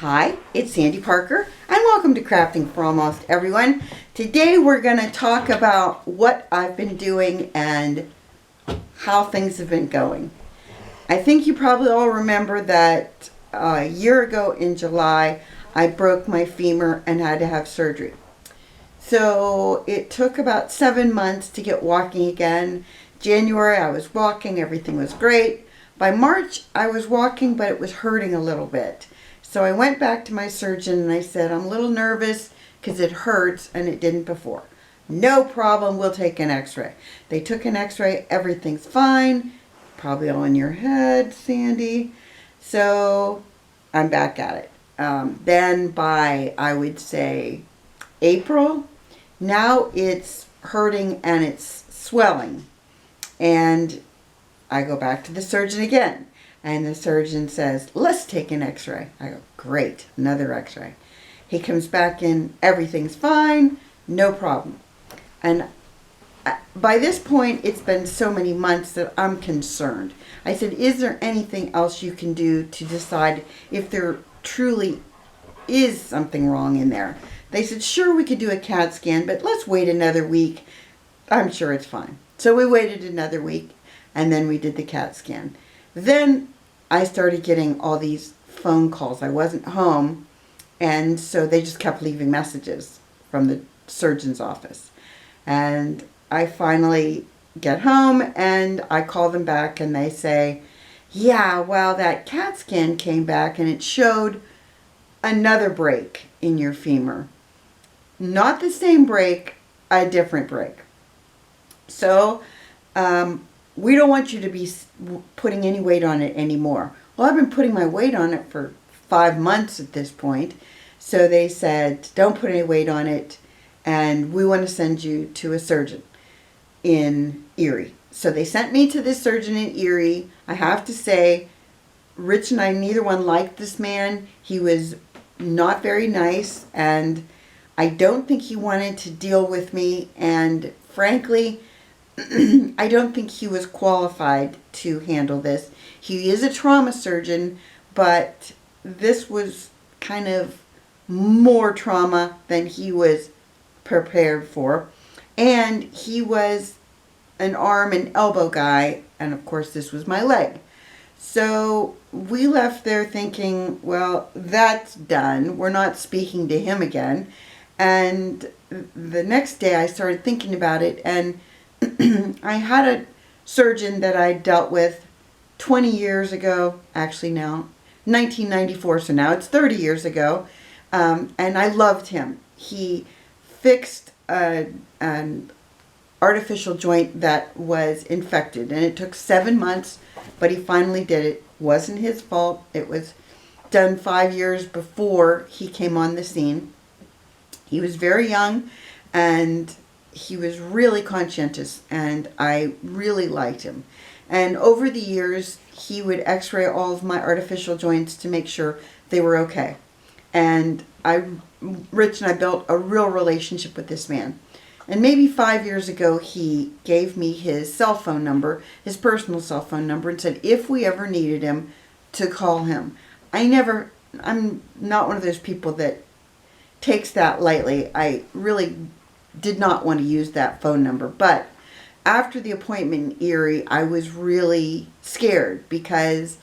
Hi, it's Sandy Parker, and welcome to Crafting for Almost Everyone. Today we're going to talk about what I've been doing and how things have been going. I think you probably all remember that a year ago in July, I broke my femur and had to have surgery. So it took about 7 months to get walking again. January I was walking, everything was great. By March I was walking, but it was hurting a little bit. So I went back to my surgeon and I said, I'm a little nervous because it hurts and it didn't before. No problem, we'll take an x-ray. They took an x-ray, everything's fine. Probably all in your head, Sandy. So I'm back at it. Then by, I would say, April, now it's hurting and it's swelling. And I go back to the surgeon again. And the surgeon says, let's take an x-ray. I go, great, another x-ray. He comes back in, everything's fine, no problem. And by this point, it's been so many months that I'm concerned. I said, is there anything else you can do to decide if there truly is something wrong in there? They said, sure, we could do a CAT scan, but let's wait another week. I'm sure it's fine. So we waited another week, and then we did the CAT scan. Then I started getting all these phone calls. I wasn't home, and so they just kept leaving messages from the surgeon's office. And I finally get home, and I call them back, and they say, yeah, well, that CAT scan came back, and it showed another break in your femur. Not the same break, a different break. So, we don't want you to be putting any weight on it anymore. Well, I've been putting my weight on it for 5 months at this point. So they said, don't put any weight on it, and we want to send you to a surgeon in Erie. So they sent me to this surgeon in Erie. I have to say, Rich and I, neither one liked this man. He was not very nice, and I don't think he wanted to deal with me, and frankly, I don't think he was qualified to handle this. He is a trauma surgeon, but this was kind of more trauma than he was prepared for. And he was an arm and elbow guy, and of course this was my leg. So we left there thinking, well, that's done. We're not speaking to him again. And the next day I started thinking about it, and I had a surgeon that I dealt with 20 years ago, actually now, 1994, so now it's 30 years ago, and I loved him. He fixed an artificial joint that was infected, and it took 7 months, but he finally did it. Wasn't his fault. It was done 5 years before he came on the scene. He was very young, and he was really conscientious, and I really liked him. And over the years, he would x-ray all of my artificial joints to make sure they were okay. And Rich and I built a real relationship with this man. And maybe 5 years ago, he gave me his cell phone number, his personal cell phone number, and said if we ever needed him, to call him. I'm not one of those people that takes that lightly. I really did not want to use that phone number. But after the appointment in Erie, I was really scared because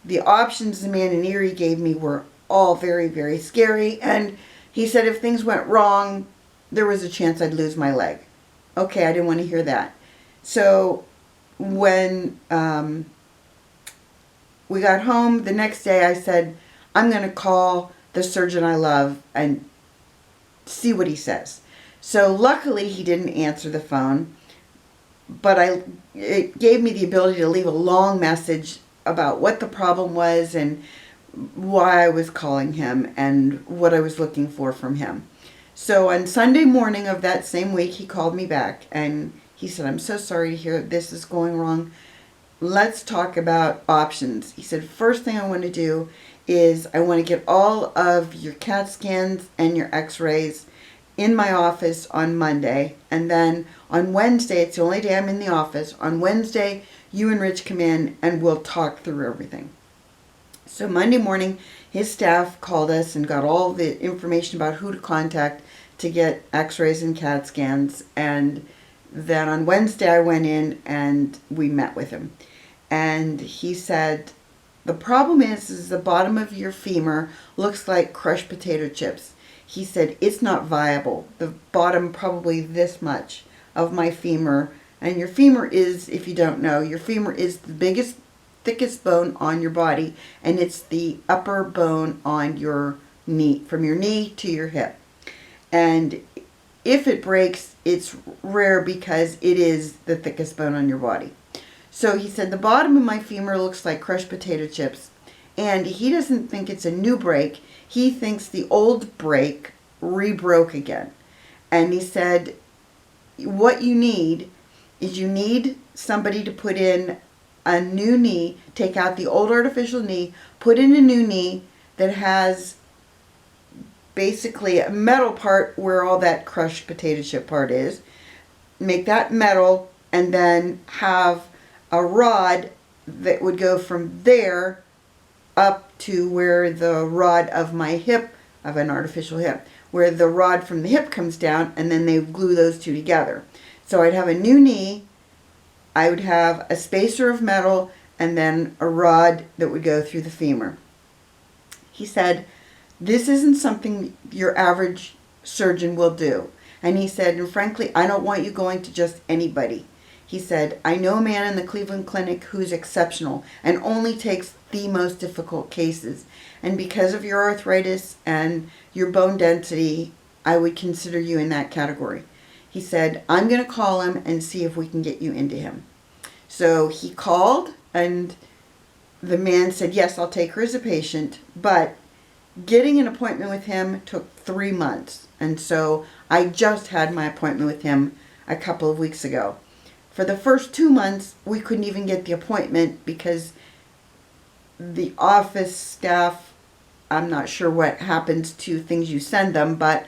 the options the man in Erie gave me were all very, very scary. And he said if things went wrong, there was a chance I'd lose my leg. Okay, I didn't want to hear that. So when we got home the next day, I said, I'm going to call the surgeon I love and see what he says. So luckily he didn't answer the phone, but it gave me the ability to leave a long message about what the problem was and why I was calling him and what I was looking for from him. So on Sunday morning of that same week, he called me back and he said, I'm so sorry to hear this is going wrong. Let's talk about options. He said, first thing I want to do is I want to get all of your CAT scans and your x-rays in my office on Monday, and then on Wednesday, it's the only day I'm in the office, on Wednesday you and Rich come in and we'll talk through everything. So Monday morning his staff called us and got all the information about who to contact to get x-rays and CAT scans. And then on Wednesday I went in and we met with him. And he said, the problem is the bottom of your femur looks like crushed potato chips. He said, it's not viable. The bottom, probably this much of my femur. And your femur is, if you don't know, your femur is the biggest, thickest bone on your body. And it's the upper bone on your knee, from your knee to your hip. And if it breaks, it's rare because it is the thickest bone on your body. So he said, the bottom of my femur looks like crushed potato chips. And he doesn't think it's a new break. He thinks the old break re-broke again. And he said, what you need is you need somebody to put in a new knee, take out the old artificial knee, put in a new knee that has basically a metal part where all that crushed potato chip part is. Make that metal, and then have a rod that would go from there up to where the rod of my hip, of an artificial hip, where the rod from the hip comes down, and then they glue those two together. So I'd have a new knee, I would have a spacer of metal, and then a rod that would go through the femur. He said, this isn't something your average surgeon will do. And he said, and frankly, I don't want you going to just anybody. He said, I know a man in the Cleveland Clinic who's exceptional and only takes the most difficult cases. And because of your arthritis and your bone density, I would consider you in that category. He said, I'm going to call him and see if we can get you into him. So he called, and the man said, yes, I'll take her as a patient, but getting an appointment with him took 3 months. And so I just had my appointment with him a couple of weeks ago. For the first 2 months, we couldn't even get the appointment because the office staff, I'm not sure what happens to things you send them, but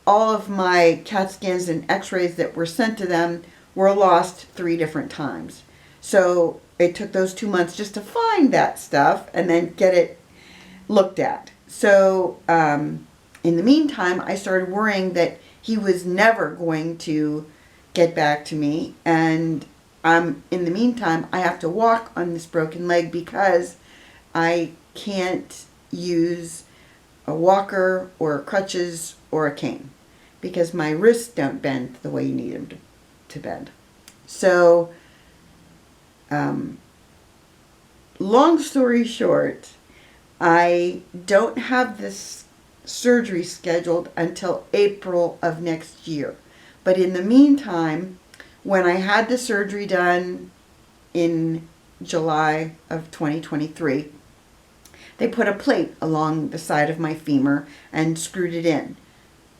all of my CAT scans and x-rays that were sent to them were lost 3 different times. So it took those 2 months just to find that stuff and then get it looked at. So in the meantime, I started worrying that he was never going to get back to me. And in the meantime, I have to walk on this broken leg because I can't use a walker or crutches or a cane because my wrists don't bend the way you need them to bend. So, long story short, I don't have this surgery scheduled until April of next year. But in the meantime, when I had the surgery done in July of 2023, they put a plate along the side of my femur and screwed it in.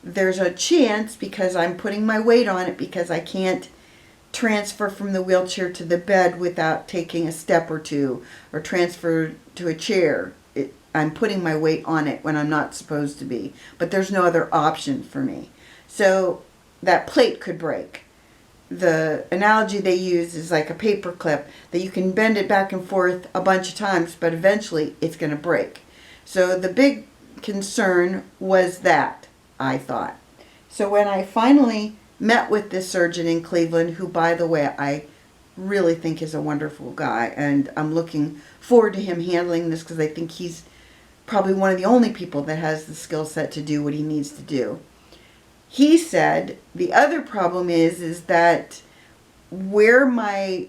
There's a chance, because I'm putting my weight on it, because I can't transfer from the wheelchair to the bed without taking a step or two, or transfer to a chair. I'm putting my weight on it when I'm not supposed to be. But there's no other option for me. So that plate could break. The analogy they use is like a paper clip that you can bend it back and forth a bunch of times, but eventually it's going to break. So the big concern was that, I thought. So when I finally met with this surgeon in Cleveland, who, by the way, I really think is a wonderful guy, and I'm looking forward to him handling this because I think he's probably one of the only people that has the skill set to do what he needs to do. He said the other problem is that where my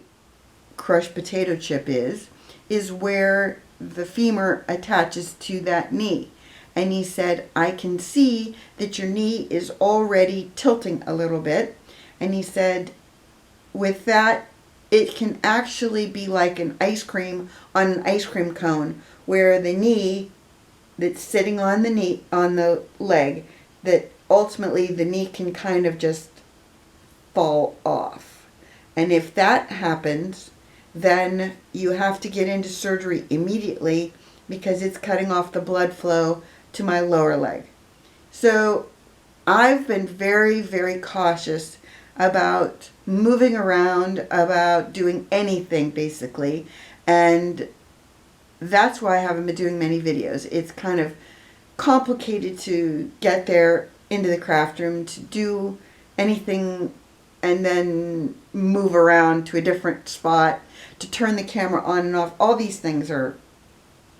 crushed potato chip is where the femur attaches to that knee. And he said, I can see that your knee is already tilting a little bit. And he said, with that, it can actually be like an ice cream on an ice cream cone, where the knee that's sitting on the knee, on the leg, that ultimately the knee can kind of just fall off. And if that happens, then you have to get into surgery immediately because it's cutting off the blood flow to my lower leg. So I've been very, very cautious about moving around, about doing anything basically. And that's why I haven't been doing many videos. It's kind of complicated to get there into the craft room to do anything and then move around to a different spot, to turn the camera on and off. All these things are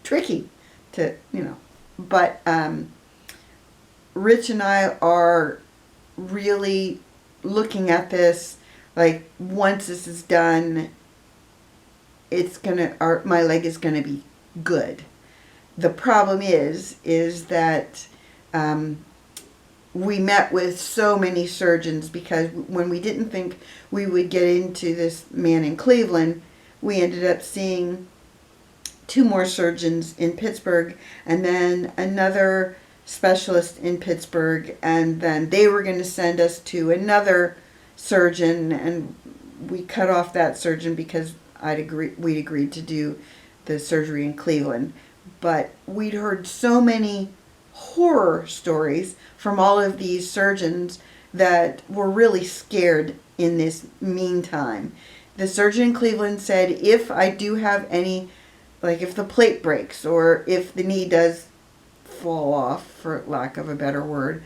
tricky to, but Rich and I are really looking at this like, once this is done, my leg is gonna be good. The problem is that we met with so many surgeons, because when we didn't think we would get into this man in Cleveland, we ended up seeing 2 more surgeons in Pittsburgh, and then another specialist in Pittsburgh, and then they were going to send us to another surgeon, and we cut off that surgeon because we'd agreed to do the surgery in Cleveland. But we'd heard so many horror stories from all of these surgeons that were really scared in this meantime. The surgeon in Cleveland said, if I do have any, like if the plate breaks or if the knee does fall off, for lack of a better word,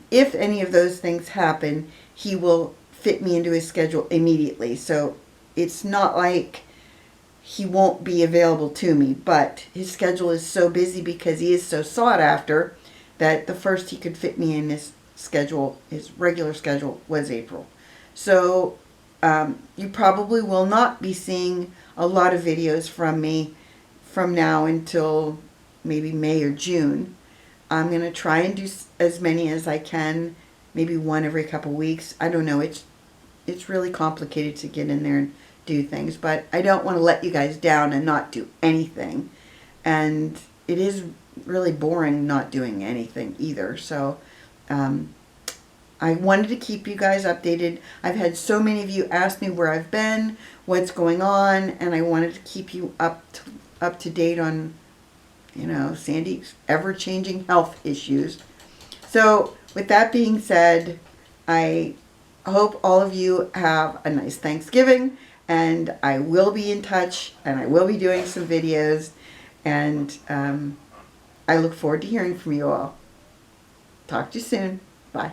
if any of those things happen, he will fit me into his schedule immediately. So it's not like he won't be available to me, but his schedule is so busy because he is so sought after that the first he could fit me in his schedule, his regular schedule, was April. So you probably will not be seeing a lot of videos from me from now until maybe May or June. I'm going to try and do as many as I can, maybe one every couple weeks. I don't know. It's really complicated to get in there and do things, but I don't want to let you guys down and not do anything. And it is really boring not doing anything either. So I wanted to keep you guys updated. I've had so many of you ask me where I've been, what's going on, and I wanted to keep you up to date on, Sandy's ever-changing health issues. So with that being said, I hope all of you have a nice Thanksgiving, and I will be in touch, and I will be doing some videos, and I look forward to hearing from you all. Talk to you soon. Bye.